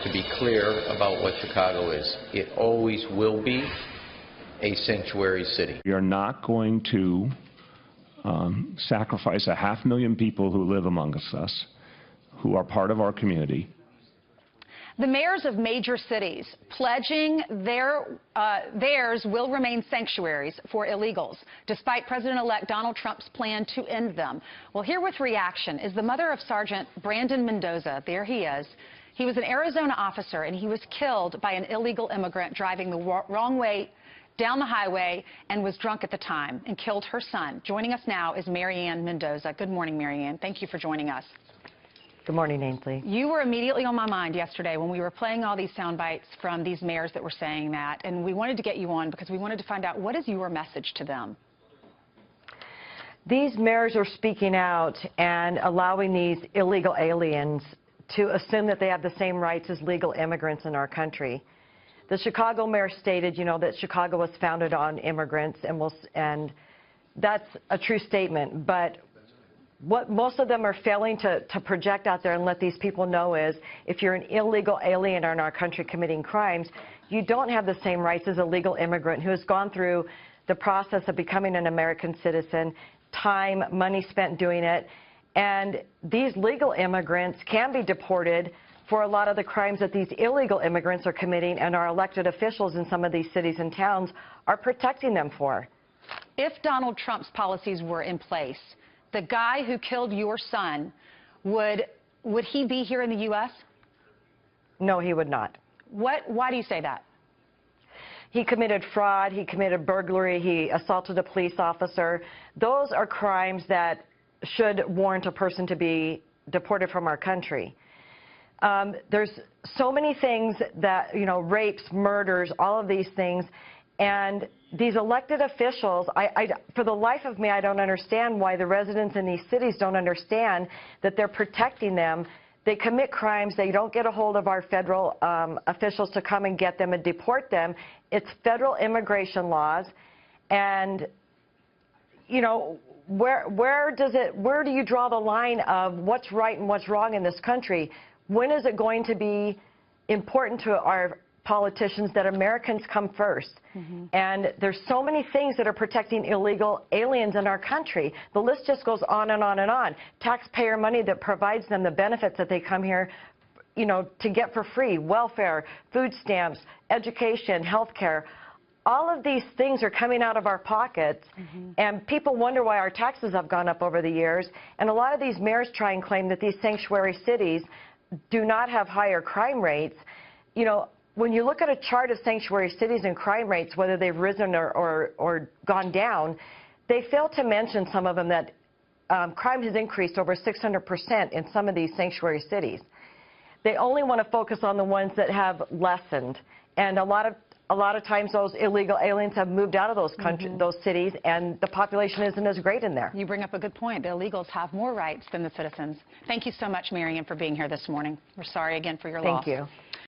to be clear about what Chicago is. It always will be a sanctuary city. We are not going to sacrifice 500,000 people who live amongst us, who are part of our community. The mayors of major cities pledging theirs will remain sanctuaries for illegals, despite President-elect Donald Trump's plan to end them. Well, here with reaction is the mother of Sergeant Brandon Mendoza. There he is. He was an Arizona officer, and he was killed by an illegal immigrant driving the wrong way down the highway and was drunk at the time and killed her son. Joining us now is Marianne Mendoza. Good morning, Marianne. Thank you for joining us. Good morning, Ainsley. You were immediately on my mind yesterday when we were playing all these sound bites from these mayors that were saying that, and we wanted to get you on because we wanted to find out, what is your message to them? These mayors are speaking out and allowing these illegal aliens to assume that they have the same rights as legal immigrants in our country. The Chicago mayor stated, that Chicago was founded on immigrants, and that's a true statement. But what most of them are failing to project out there and let these people know is, if you're an illegal alien in our country committing crimes, you don't have the same rights as a legal immigrant who has gone through the process of becoming an American citizen, time, money spent doing it. And these legal immigrants can be deported for a lot of the crimes that these illegal immigrants are committing, and our elected officials in some of these cities and towns are protecting them for. If Donald Trump's policies were in place, the guy who killed your son, would he be here in the U.S.? No, he would not. Why do you say that? He committed fraud, he committed burglary, he assaulted a police officer. Those are crimes that should warrant a person to be deported from our country. There's so many things that, rapes, murders, all of these things. And these elected officials, for the life of me, I don't understand why the residents in these cities don't understand that they're protecting them. They commit crimes. They don't get a hold of our federal officials to come and get them and deport them. It's federal immigration laws. And, where do you draw the line of what's right and what's wrong in this country? When is it going to be important to our politicians that Americans come first? And there's so many things that are protecting illegal aliens in our country. The list just goes on and on and on. Taxpayer money that provides them the benefits that they come here, to get for free: welfare, food stamps, education, health care. All of these things are coming out of our pockets, and people wonder why our taxes have gone up over the years. And a lot of these mayors try and claim that these sanctuary cities do not have higher crime rates. When you look at a chart of sanctuary cities and crime rates, whether they've risen or gone down, they fail to mention some of them that crime has increased over 600% in some of these sanctuary cities. They only want to focus on the ones that have lessened. And a lot of times those illegal aliens have moved out of those those cities, and the population isn't as great in there. You bring up a good point. The illegals have more rights than the citizens. Thank you so much, Marianne, for being here this morning. We're sorry again for your loss. Thank you.